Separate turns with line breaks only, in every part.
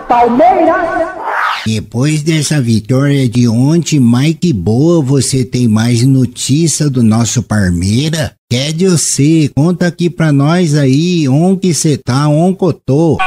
Palmeiras!
Depois dessa vitória de ontem, Mike boa, você tem mais notícia do nosso Palmeira? Quer de você, conta aqui pra nós aí, onde cê tá, onde eu tô.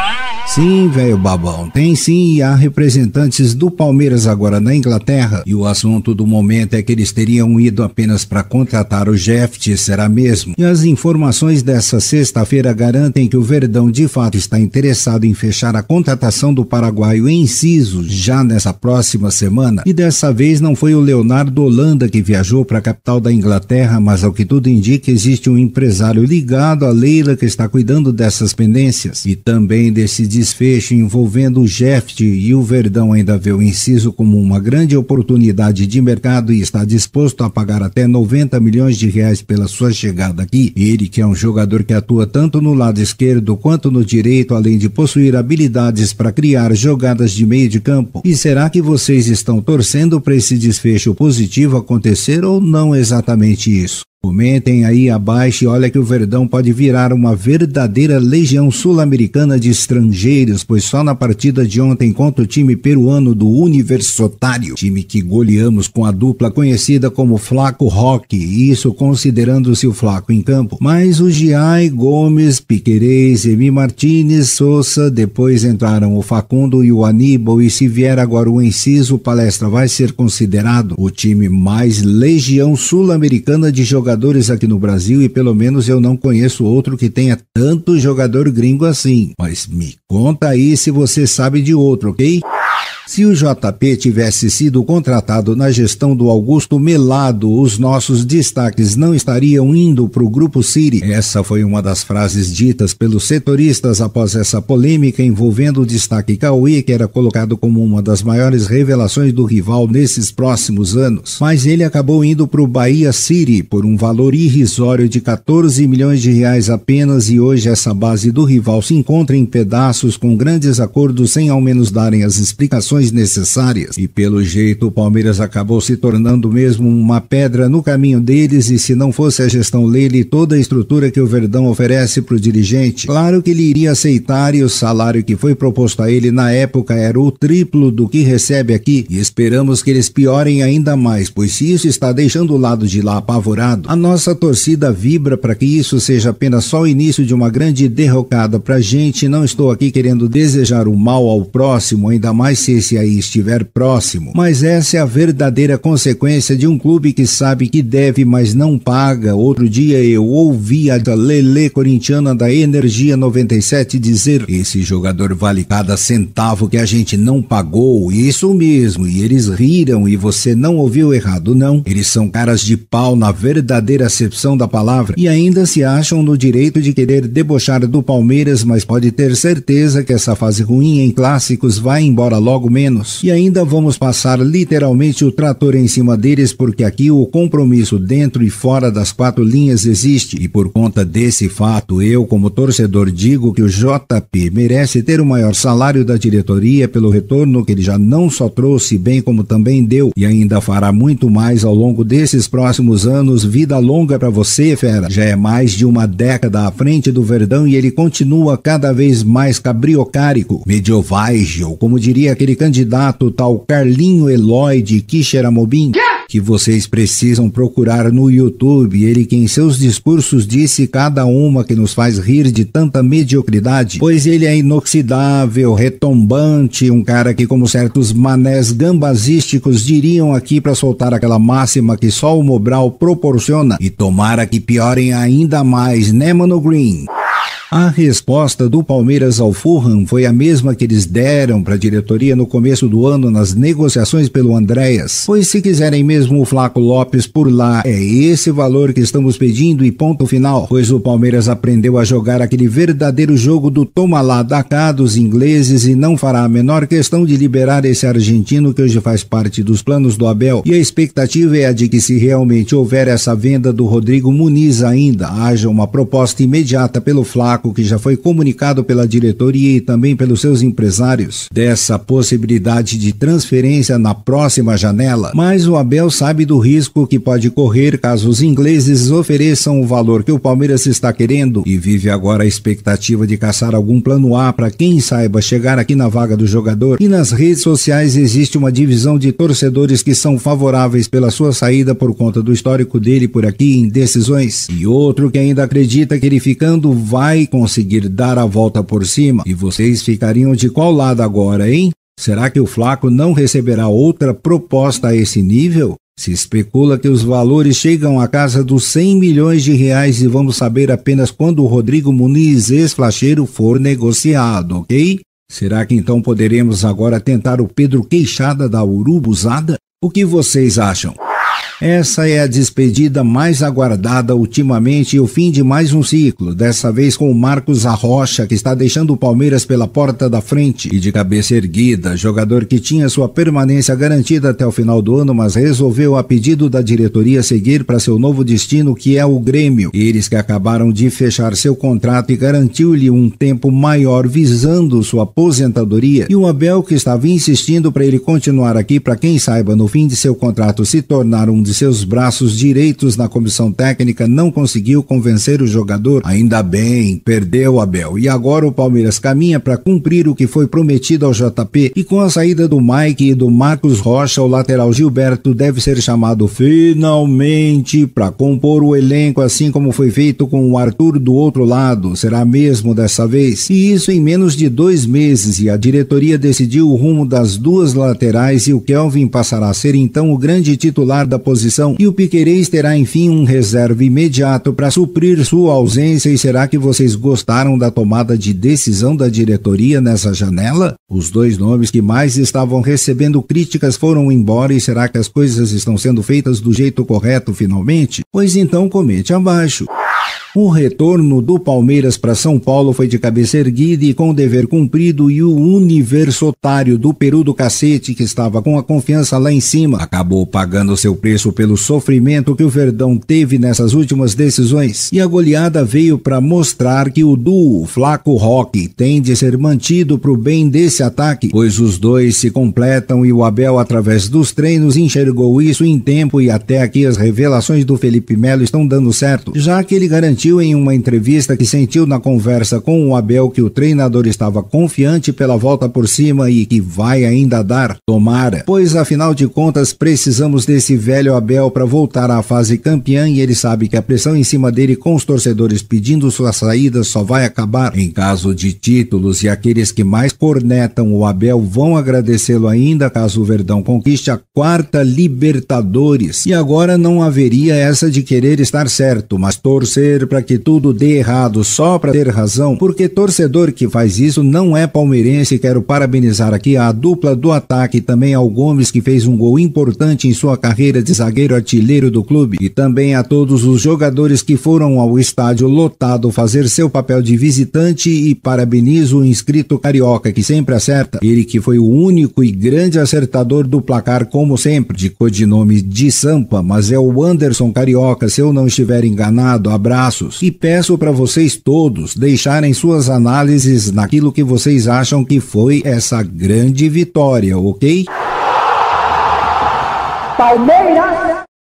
Sim, velho babão, tem sim, e há representantes do Palmeiras agora na Inglaterra, e o assunto do momento é que eles teriam ido apenas para contratar o Jeff, será mesmo? E as informações dessa sexta-feira garantem que o Verdão de fato está interessado em fechar a contratação do paraguaio Enciso já nessa próxima semana, e dessa vez não foi o Leonardo Holanda que viajou para a capital da Inglaterra, mas ao que tudo indica existe um empresário ligado a Leila que está cuidando dessas pendências, e também desse desfecho envolvendo o Jeff, e o Verdão ainda vê o Enciso como uma grande oportunidade de mercado e está disposto a pagar até 90 milhões de reais pela sua chegada aqui. Ele que é um jogador que atua tanto no lado esquerdo quanto no direito, além de possuir habilidades para criar jogadas de meio de campo. E será que vocês estão torcendo para esse desfecho positivo acontecer ou não exatamente isso? Comentem aí abaixo e olha que o Verdão pode virar uma verdadeira legião sul-americana de estrangeiros, pois só na partida de ontem contra o time peruano do Universitário, time que goleamos com a dupla conhecida como Flaco Roque, isso considerando-se o Flaco em campo, mas o Giai, Gomes, Piquerez, Emi Martínez, Sousa, depois entraram o Facundo e o Aníbal, e se vier agora o Enciso, Palestra vai ser considerado o time mais legião sul-americana de jogadores aqui no Brasil, e pelo menos eu não conheço outro que tenha tanto jogador gringo assim. Mas me conta aí se você sabe de outro, ok? Se o JP tivesse sido contratado na gestão do Augusto Melado, os nossos destaques não estariam indo para o Grupo City. Essa foi uma das frases ditas pelos setoristas após essa polêmica envolvendo o destaque Cauê, que era colocado como uma das maiores revelações do rival nesses próximos anos. Mas ele acabou indo para o Bahia City por um valor irrisório de 14 milhões de reais apenas, e hoje essa base do rival se encontra em pedaços com grandes acordos sem ao menos darem as explicações necessárias, e pelo jeito o Palmeiras acabou se tornando mesmo uma pedra no caminho deles, e se não fosse a gestão Leila e toda a estrutura que o Verdão oferece para o dirigente, claro que ele iria aceitar, e o salário que foi proposto a ele na época era o triplo do que recebe aqui, e esperamos que eles piorem ainda mais, pois se isso está deixando o lado de lá apavorado, a nossa torcida vibra para que isso seja apenas só o início de uma grande derrocada pra gente. Não estou aqui querendo desejar o mal ao próximo, ainda mais se esse aí estiver próximo, mas essa é a verdadeira consequência de um clube que sabe que deve, mas não paga. Outro dia eu ouvi a Lelê corintiana da Energia 97 dizer: esse jogador vale cada centavo que a gente não pagou. Isso mesmo, e eles riram, e você não ouviu errado não, eles são caras de pau na verdadeira acepção da palavra, e ainda se acham no direito de querer debochar do Palmeiras, mas pode ter certeza que essa fase ruim em clássicos vai embora logo menos, e ainda vamos passar literalmente o trator em cima deles, porque aqui o compromisso dentro e fora das quatro linhas existe, e por conta desse fato eu como torcedor digo que o JP merece ter o maior salário da diretoria pelo retorno que ele já não só trouxe, bem como também deu, e ainda fará muito mais ao longo desses próximos anos. Vida longa pra você, fera, já é mais de uma década à frente do Verdão e ele continua cada vez mais cabriocárico, mediovaigio, como diria aquele candidato tal Carlinho Eloy de Quixeramobim, que vocês precisam procurar no YouTube, ele que em seus discursos disse cada uma que nos faz rir de tanta mediocridade, pois ele é inoxidável, retombante, um cara que, como certos manés gambazísticos diriam aqui para soltar aquela máxima que só o Mobral proporciona, e tomara que piorem ainda mais, né, Mano Green? A resposta do Palmeiras ao Fulham foi a mesma que eles deram para a diretoria no começo do ano nas negociações pelo Andréas, pois se quiserem mesmo o Flaco Lopes por lá, é esse valor que estamos pedindo e ponto final, pois o Palmeiras aprendeu a jogar aquele verdadeiro jogo do toma lá da cá dos ingleses e não fará a menor questão de liberar esse argentino que hoje faz parte dos planos do Abel, e a expectativa é a de que, se realmente houver essa venda do Rodrigo Muniz ainda, haja uma proposta imediata pelo Flaco Flaco, que já foi comunicado pela diretoria e também pelos seus empresários dessa possibilidade de transferência na próxima janela, mas o Abel sabe do risco que pode correr caso os ingleses ofereçam o valor que o Palmeiras está querendo e vive agora a expectativa de caçar algum plano A para quem saiba chegar aqui na vaga do jogador. E nas redes sociais existe uma divisão de torcedores que são favoráveis pela sua saída por conta do histórico dele por aqui em decisões, e outro que ainda acredita que ele ficando vai conseguir dar a volta por cima. E vocês ficariam de qual lado agora, hein? Será que o Flaco não receberá outra proposta a esse nível? Se especula que os valores chegam à casa dos 100 milhões de reais e vamos saber apenas quando o Rodrigo Muniz, ex-flacheiro, for negociado, ok? Será que então poderemos agora tentar o Pedro Queixada da Urubuzada? O que vocês acham? Essa é a despedida mais aguardada ultimamente e o fim de mais um ciclo, dessa vez com o Marcos Arrocha, que está deixando o Palmeiras pela porta da frente e de cabeça erguida, jogador que tinha sua permanência garantida até o final do ano, mas resolveu a pedido da diretoria seguir para seu novo destino, que é o Grêmio. Eles que acabaram de fechar seu contrato e garantiu-lhe um tempo maior visando sua aposentadoria, e o Abel que estava insistindo para ele continuar aqui para quem saiba no fim de seu contrato se tornar um de seus braços direitos na comissão técnica, não conseguiu convencer o jogador. Ainda bem, perdeu o Abel. E agora o Palmeiras caminha para cumprir o que foi prometido ao JP, e com a saída do Mike e do Marcos Rocha, o lateral Gilberto deve ser chamado finalmente para compor o elenco, assim como foi feito com o Arthur do outro lado. Será mesmo dessa vez? E isso em menos de 2 meses, e a diretoria decidiu o rumo das duas laterais, e o Kelvin passará a ser então o grande titular da posição, e o Piquerez terá enfim um reserva imediato para suprir sua ausência. E será que vocês gostaram da tomada de decisão da diretoria nessa janela? Os 2 nomes que mais estavam recebendo críticas foram embora, e será que as coisas estão sendo feitas do jeito correto finalmente? Pois então comente abaixo. O retorno do Palmeiras para São Paulo foi de cabeça erguida e com o dever cumprido, e o universitário do Peru do cacete, que estava com a confiança lá em cima, acabou pagando seu preço pelo sofrimento que o Verdão teve nessas últimas decisões. E a goleada veio para mostrar que o duo Flaco Roque tem de ser mantido para o bem desse ataque, pois os dois se completam, e o Abel, através dos treinos, enxergou isso em tempo, e até aqui as revelações do Felipe Melo estão dando certo, já que ele garantiu em uma entrevista que sentiu na conversa com o Abel que o treinador estava confiante pela volta por cima e que vai ainda dar. Tomara, pois afinal de contas precisamos desse velho Abel para voltar à fase campeã, e ele sabe que a pressão em cima dele com os torcedores pedindo sua saída só vai acabar em caso de títulos, e aqueles que mais cornetam o Abel vão agradecê-lo ainda caso o Verdão conquiste a 4ª Libertadores. E agora não haveria essa de querer estar certo, mas torcer para que tudo dê errado só para ter razão, porque torcedor que faz isso não é palmeirense. Quero parabenizar aqui a dupla do ataque e também ao Gomes, que fez um gol importante em sua carreira de zagueiro artilheiro do clube, e também a todos os jogadores que foram ao estádio lotado fazer seu papel de visitante, e parabenizo o inscrito carioca que sempre acerta, ele que foi o único e grande acertador do placar como sempre, de codinome de Sampa, mas é o Anderson Carioca, se eu não estiver enganado. Abraços, e peço para vocês todos deixarem suas análises naquilo que vocês acham que foi essa grande vitória, ok?
Palmeiras!